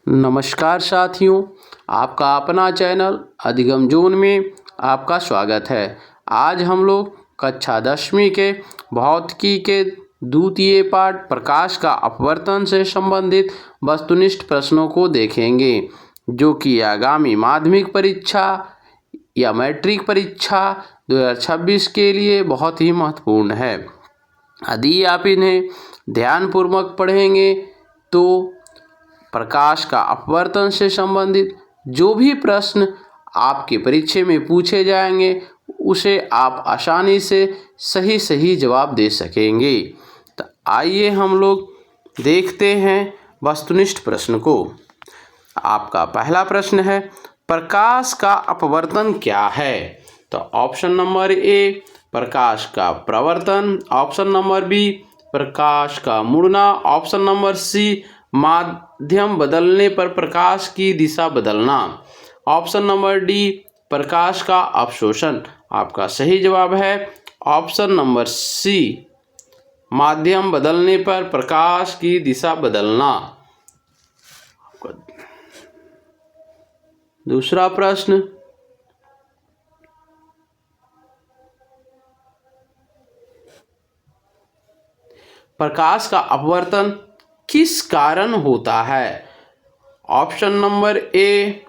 नमस्कार साथियों, आपका अपना चैनल अधिगम जोन में आपका स्वागत है। आज हम लोग कक्षा 10वीं के भौतिकी के द्वितीय पाठ प्रकाश का अपवर्तन से संबंधित वस्तुनिष्ठ प्रश्नों को देखेंगे, जो कि आगामी माध्यमिक परीक्षा या मैट्रिक परीक्षा 2026 के लिए बहुत ही महत्वपूर्ण है। यदि आप इन्हें ध्यानपूर्वक पढ़ेंगे तो प्रकाश का अपवर्तन से संबंधित जो भी प्रश्न आपके परीक्षा में पूछे जाएंगे उसे आप आसानी से सही जवाब दे सकेंगे। तो आइए हम लोग देखते हैं वस्तुनिष्ठ प्रश्न को। आपका पहला प्रश्न है, प्रकाश का अपवर्तन क्या है? तो ऑप्शन नंबर ए प्रकाश का प्रवर्तन, ऑप्शन नंबर बी प्रकाश का मुड़ना, ऑप्शन नंबर सी माध्यम बदलने पर प्रकाश की दिशा बदलना, ऑप्शन नंबर डी प्रकाश का अवशोषण। आपका सही जवाब है ऑप्शन नंबर सी, माध्यम बदलने पर प्रकाश की दिशा बदलना। दूसरा प्रश्न, प्रकाश का अपवर्तन किस कारण होता है? ऑप्शन नंबर ए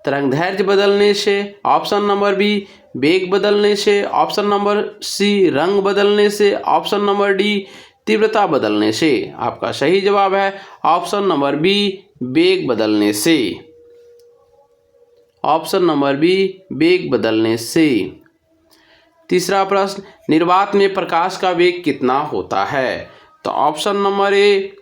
तरंगदैर्घ्य बदलने से, ऑप्शन नंबर बी वेग बदलने से, ऑप्शन नंबर सी रंग बदलने से, ऑप्शन नंबर डी तीव्रता बदलने से। आपका सही जवाब है ऑप्शन नंबर बी वेग बदलने से, ऑप्शन नंबर बी वेग बदलने से। तीसरा प्रश्न, निर्वात में प्रकाश का वेग कितना होता है? तो ऑप्शन नंबर ए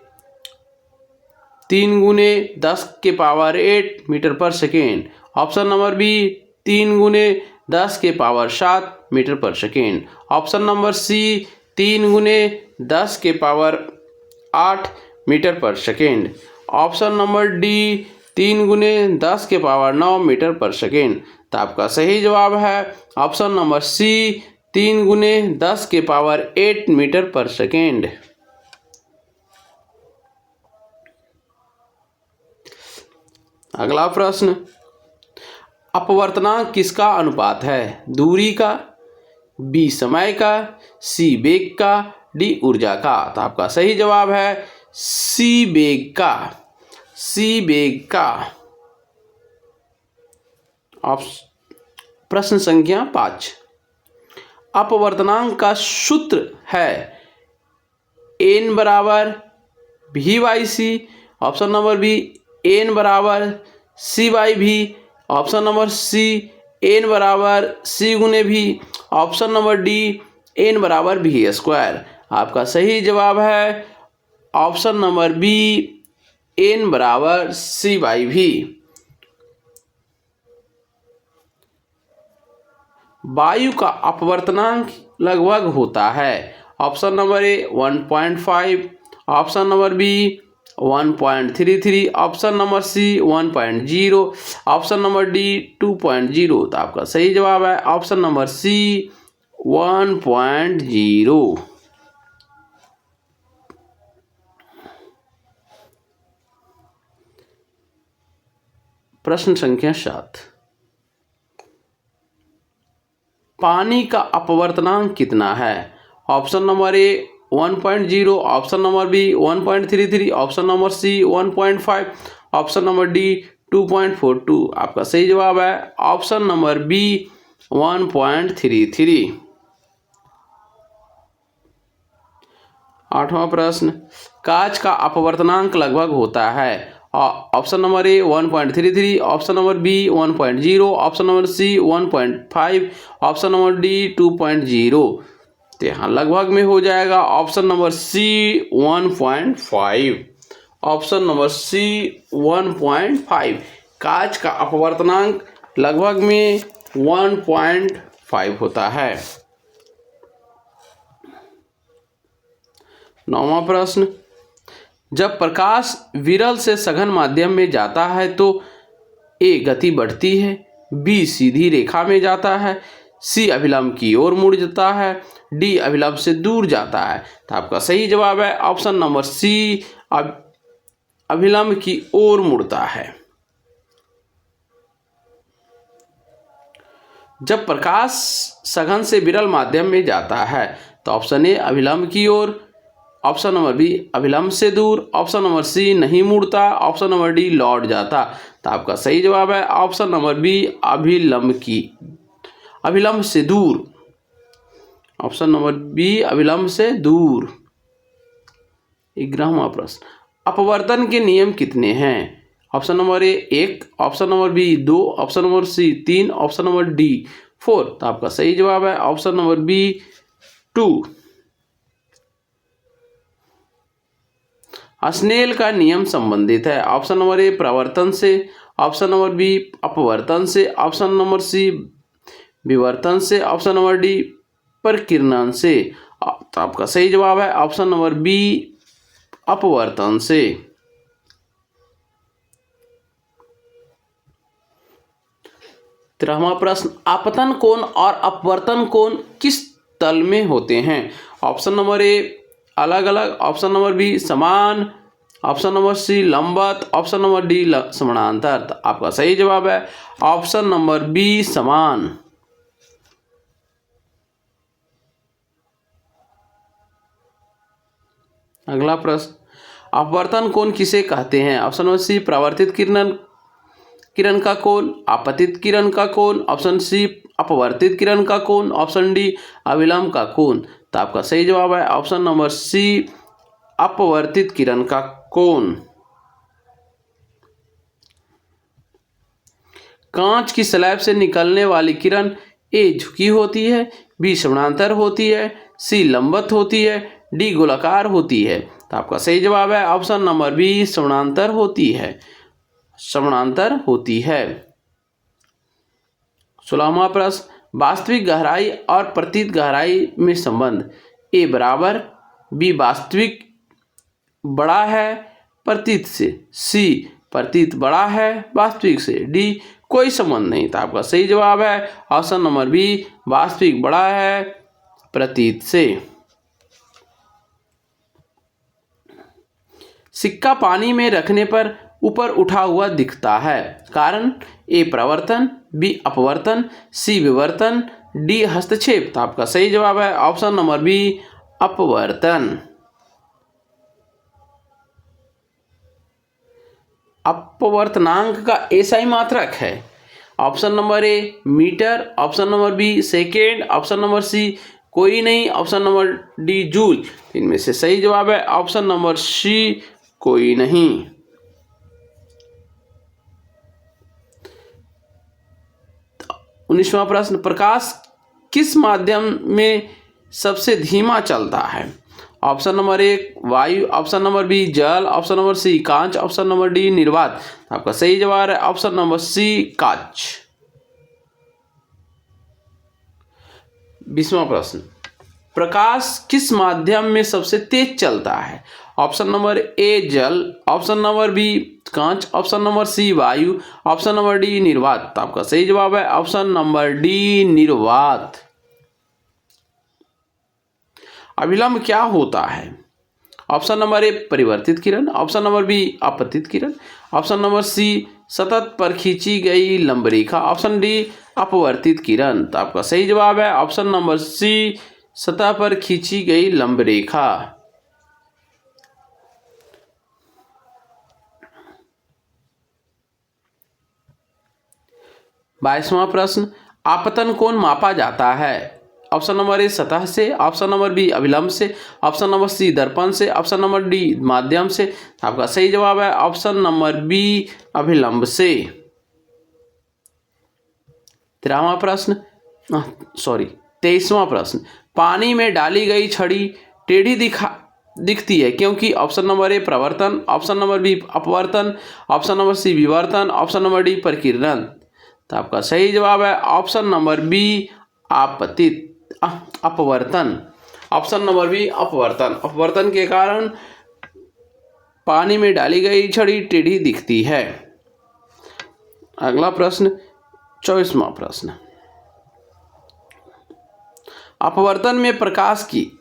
3 गुने 10⁸ मीटर पर सेकेंड, ऑप्शन नंबर बी 3 गुने 10⁸ मीटर पर सेकेंड, ऑप्शन नंबर सी 3 गुने 10⁸ मीटर पर सेकेंड, ऑप्शन नंबर डी 3 गुने 10⁹ मीटर पर सेकेंड। तो आपका सही जवाब है ऑप्शन नंबर सी 3 गुने 10⁸ मीटर पर सेकेंड। अगला प्रश्न, अपवर्तनांक किसका अनुपात है? दूरी का, बी समय का, सी वेग का, डी ऊर्जा का। तो आपका सही जवाब है सी वेग का, सी वेग का। प्रश्न संख्या 5, अपवर्तनांक का सूत्र है n बराबर v by C, option number B n बराबर c by v, option number C n बराबर c गुने v, option number D n बराबर v स्क्वायर। आपका सही जवाब है ऑप्शन नंबर बी n बराबर c बाई भी। वायु का अपवर्तनांक लगभग होता है। Option number A 1.5, option number B 1.33, option number C 1.0, option number D 2.0। तो आपका सही जवाब है ऑप्शन नंबर सी 1.0। प्रश्न संख्या 7, पानी का अपवर्तनांक कितना है? Option number A 1.0, option number B 1.33, option number C 1.5, option number D 2.42। आपका सही जवाब है ऑप्शन नंबर बी 1.33। आठवां प्रश्न, कांच का अपवर्तनांक लगभग होता है। Option number A 1.33, option number B 1.0, option number C 1.5, option number D 2.0। तो यहाँ लगभग में हो जाएगा option number C 1.5, option number C 1.5। कांच का अपवर्तनांक लगभग में 1.5 होता है। 9वां प्रश्न, जब प्रकाश विरल से सघन माध्यम में जाता है तो ए गति बढ़ती है, बी सीधी रेखा में जाता है, सी अभिलंब की ओर मुड़ जाता है, डी अभिलंब से दूर जाता है। तो आपका सही जवाब है ऑप्शन नंबर सी, अभिलंब की ओर मुड़ता है। जब प्रकाश सघन से विरल माध्यम में जाता है तो ऑप्शन ए अभिलंब की ओर, ऑप्शन नंबर बी अभिलंब से दूर, ऑप्शन नंबर सी नहीं मुड़ता, ऑप्शन नंबर डी लौट जाता। तो आपका सही जवाब है ऑप्शन नंबर बी अभिलंब से दूर, ऑप्शन नंबर बी अभिलंब से दूर। 11वां प्रश्न, अपवर्तन के नियम कितने हैं? Option number A 1, option number B 2, option number C 3, option number D 4। तो आपका सही जवाब है ऑप्शन नंबर बी 2। स्नेल का नियम संबंधित है ऑप्शन नंबर ए प्रवर्तन से, ऑप्शन नंबर बी अपवर्तन से, ऑप्शन नंबर सी विवर्तन से, ऑप्शन नंबर डी परिकीर्णन से। तो आपका सही जवाब है ऑप्शन नंबर बी अपवर्तन से। 13वां प्रश्न, आपतन कोण और अपवर्तन कोण किस तल में होते हैं? ऑप्शन नंबर ए अलग अलग, ऑप्शन नंबर बी समान, ऑप्शन नंबर सी लंबवत, ऑप्शन नंबर डी समानांतर। तो आपका सही जवाब है ऑप्शन नंबर बी समान। अगला प्रश्न, अपवर्तन कोण किसे कहते हैं? ऑप्शन नंबर सी परावर्तित किरण का कोण, आपतित किरण का कोण, ऑप्शन सी अपवर्तित किरण का कोण, ऑप्शन डी अभिलंब का कोण। तो आपका सही जवाब है ऑप्शन नंबर सी अपवर्तित किरण का कोण। कांच की स्लैब से निकलने वाली किरण ए झुकी होती है, बी समानांतर होती है, सी लंबवत होती है, डी गोलाकार होती है। तो आपका सही जवाब है ऑप्शन नंबर बी समानांतर होती है, समानांतर होती है। 16वां प्रश्न, वास्तविक गहराई और प्रतीत गहराई में संबंध ए बराबर, बी वास्तविक बड़ा है प्रतीत से, सी प्रतीत बड़ा है वास्तविक से, डी कोई संबंध नहीं। तो आपका सही जवाब है ऑप्शन नंबर बी वास्तविक बड़ा है प्रतीत से। सिक्का पानी में रखने पर ऊपर उठा हुआ दिखता है, कारण ए प्रवर्तन, बी अपवर्तन, सी विवर्तन, डी हस्तक्षेप। तो आपका सही जवाब है ऑप्शन नंबर बी अपवर्तन। अपवर्तनांक का एसआई मात्रक है option number A metre, option number B second, option number C कोई नहीं, ऑप्शन नंबर डी जूल। इनमें से सही जवाब है ऑप्शन नंबर सी कोई नहीं। 19वां प्रश्न, प्रकाश किस माध्यम में सबसे धीमा चलता है? ऑप्शन नंबर ए वायु, ऑप्शन नंबर बी जल, ऑप्शन नंबर सी कांच, ऑप्शन नंबर डी निर्वात। आपका सही जवाब है ऑप्शन नंबर सी कांच। 20वां प्रश्न, प्रकाश किस माध्यम में सबसे तेज चलता है? ऑप्शन नंबर ए जल, ऑप्शन नंबर बी कांच, ऑप्शन नंबर सी वायु, ऑप्शन नंबर डी निर्वात। तो आपका सही जवाब है ऑप्शन नंबर डी निर्वात। अभिलंब क्या होता है? ऑप्शन नंबर ए परिवर्तित किरण, ऑप्शन नंबर बी आपतित किरण, ऑप्शन नंबर सी सतत पर खींची गई लंब रेखा, ऑप्शन डी अपवर्तित किरण। तो आपका सही जवाब है ऑप्शन नंबर सी सतह पर खींची गई लंब रेखा। 22वां प्रश्न, आपतन कोण मापा जाता है? ऑप्शन नंबर ए सतह से, ऑप्शन नंबर बी अभिलंब से, ऑप्शन नंबर सी दर्पण से, ऑप्शन नंबर डी माध्यम से। आपका सही जवाब है ऑप्शन नंबर बी अभिलंब से। 23वां प्रश्न, पानी में डाली गई छड़ी टेढ़ी दिखती है क्योंकि ऑप्शन नंबर ए प्रवर्तन, ऑप्शन नंबर बी अपवर्तन, ऑप्शन नंबर सी विवर्तन, ऑप्शन नंबर डी परिकीर्णन। तो आपका सही जवाब है ऑप्शन नंबर बी अपवर्तन, ऑप्शन नंबर बी अपवर्तन। अपवर्तन के कारण पानी में डाली गई छड़ी टेढ़ी दिखती है। अगला प्रश्न 24वां प्रश्न, अपवर्तन में प्रकाश की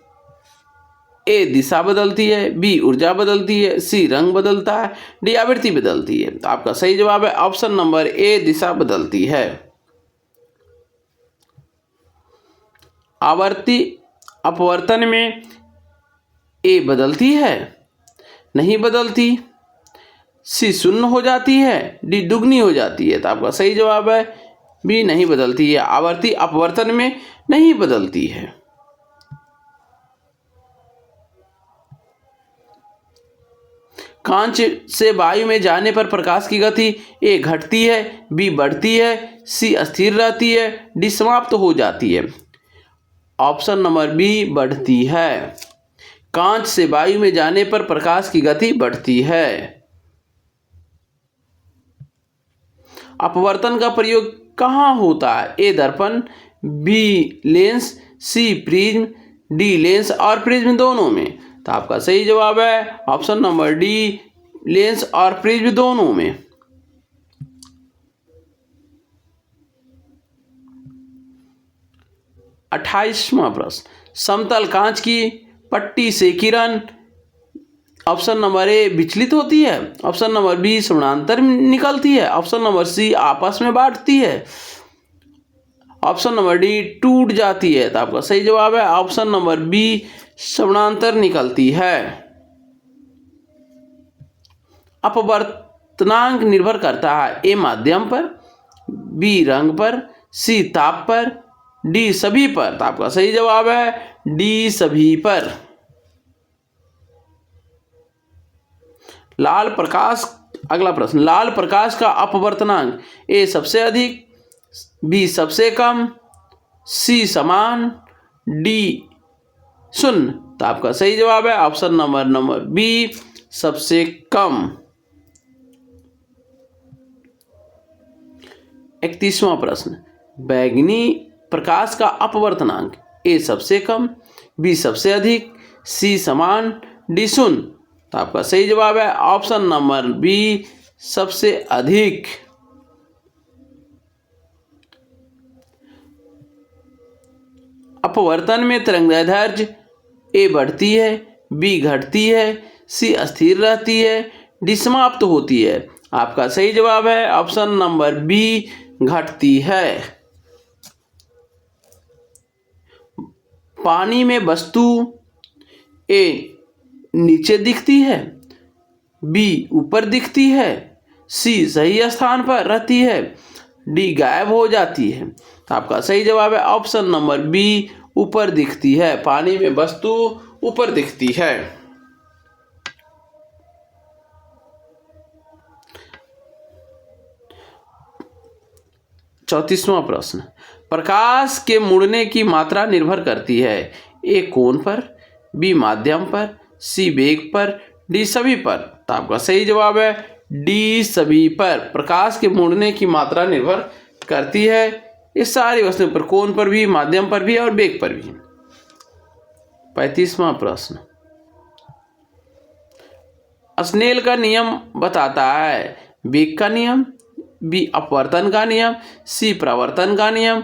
ए दिशा बदलती है, बी ऊर्जा बदलती है, सी रंग बदलता है, डी आवृत्ति बदलती है। तो आपका सही जवाब है ऑप्शन नंबर ए दिशा बदलती है। आवर्ती अपवर्तन में ए बदलती है, नहीं बदलती, सी शून्य हो जाती है, डी दुगनी हो जाती है। तो आपका सही जवाब है बी नहीं बदलती है, आवर्ती अपवर्तन में नहीं बदलती है। कांच से वायु में जाने पर प्रकाश की गति ए घटती है, बी बढ़ती है, सी स्थिर रहती है, डी समाप्त हो जाती है। ऑप्शन नंबर बी बढ़ती है। कांच से वायु में जाने पर प्रकाश की गति बढ़ती है। अपवर्तन का प्रयोग कहाँ होता है? ए दर्पण, बी लेंस, सी प्रिज्म, डी लेंस और प्रिज्म दोनों में। तो आपका सही जवाब है ऑप्शन नंबर डी लेंस और प्रिज्म दोनों में। 28वां प्रश्न, समतल कांच की पट्टी से किरण ऑप्शन नंबर ए विचलित होती है, ऑप्शन नंबर बी समानांतर निकलती है, ऑप्शन नंबर सी आपस में बांटती है, ऑप्शन नंबर डी टूट जाती है। तो आपका सही जवाब है ऑप्शन नंबर बी समानांतर निकलती है। अपवर्तनांक निर्भर करता है ए माध्यम पर, बी रंग पर, सी ताप पर, डी सभी पर। तो आपका सही जवाब है डी सभी पर। लाल प्रकाश, अगला प्रश्न, लाल प्रकाश का अपवर्तनांक ए सबसे अधिक, बी सबसे कम, सी समान, डी शून्य। तो आपका सही जवाब है ऑप्शन नंबर बी सबसे कम। 31वां प्रश्न, बैंगनी प्रकाश का अपवर्तनांक ए सबसे कम, बी सबसे अधिक, सी समान, डी शून्य। तो आपका सही जवाब है ऑप्शन नंबर बी सबसे अधिक। अपवर्तन में तरंगदैर्ध्य ए बढ़ती है, बी घटती है, सी स्थिर रहती है, डी समाप्त होती है। आपका सही जवाब है ऑप्शन नंबर बी घटती है। पानी में वस्तु ए नीचे दिखती है, बी ऊपर दिखती है, सी सही स्थान पर रहती है, डी गायब हो जाती है। तो आपका सही जवाब है ऑप्शन नंबर बी ऊपर दिखती है। पानी में वस्तु ऊपर दिखती है। 34वां प्रश्न, प्रकाश के मुड़ने की मात्रा निर्भर करती है ए कोण पर, बी माध्यम पर, सी वेग पर, डी सभी पर। तो आपका सही जवाब है डी सभी पर। प्रकाश के मुड़ने की मात्रा निर्भर करती है इस सारी वस्तुओं पर, कोण पर भी, माध्यम पर भी और वेग पर भी। 35वां प्रश्न, स्नेल का नियम बताता है वेग का नियम, बी अपवर्तन का नियम, सी प्रवर्तन का नियम,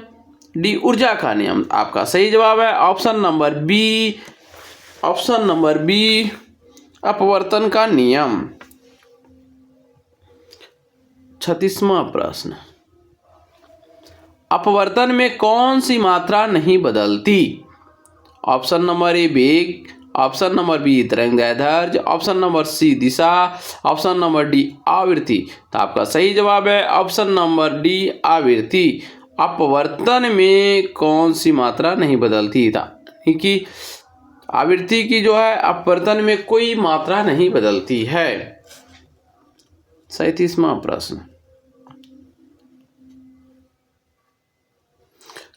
डी ऊर्जा का नियम। आपका सही जवाब है ऑप्शन नंबर बी अपवर्तन का नियम। 36वां प्रश्न, अपवर्तन में कौन सी मात्रा नहीं बदलती? ऑप्शन नंबर ए वेग, ऑप्शन नंबर बी तरंगदैर्ध्य, ऑप्शन नंबर सी दिशा, ऑप्शन नंबर डी आवृत्ति। तो आपका सही जवाब है ऑप्शन नंबर डी आवृत्ति। अपवर्तन में कौन सी मात्रा नहीं बदलती था कि आवृत्ति की जो है अपवर्तन में कोई मात्रा नहीं बदलती है। 37वां प्रश्न,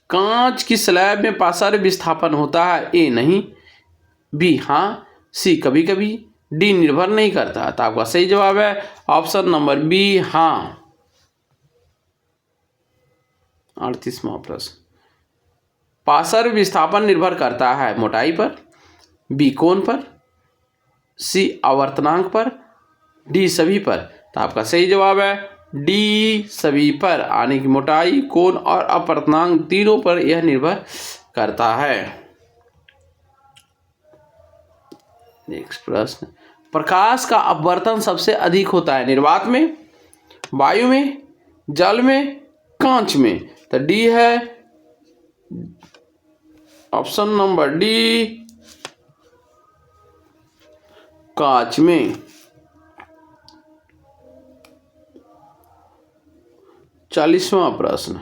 कांच की स्लैब में पासार विस्थापन होता है ए नहीं, बी हाँ, सी कभी कभी, डी निर्भर नहीं करता। तो आपका सही जवाब है ऑप्शन नंबर बी हाँ। 38वां प्रश्न, पासार विस्थापन निर्भर करता है मोटाई पर, बी कोण पर, सी आवर्तनांक पर, डी सभी पर। तो आपका सही जवाब है डी सभी पर। आने की मोटाई, कोण और अपवर्तनांक तीनों पर यह निर्भर करता है। नेक्स्ट प्रश्न, प्रकाश का अपवर्तन सबसे अधिक होता है निर्वात में, वायु में, जल में, कांच में। तो डी है ऑप्शन नंबर डी, कांच में। 40वां प्रश्न,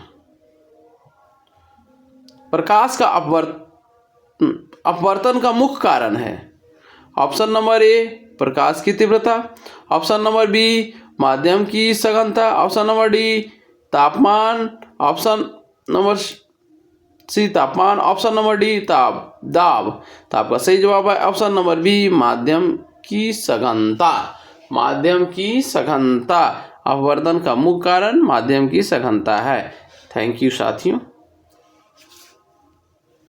प्रकाश का अपवर्तन का मुख्य कारण है। ऑप्शन नंबर ए प्रकाश की तीव्रता, ऑप्शन नंबर बी माध्यम की सघनता, ऑप्शन नंबर डी तापमान, ऑप्शन नंबर सी तापमान, ऑप्शन नंबर डी दाब। तो आपका सही जवाब है ऑप्शन नंबर बी माध्यम की सघनता। माध्यम की सघनता, अपवर्तन का मुख्य कारण माध्यम की सघनता है। थैंक यू साथियों।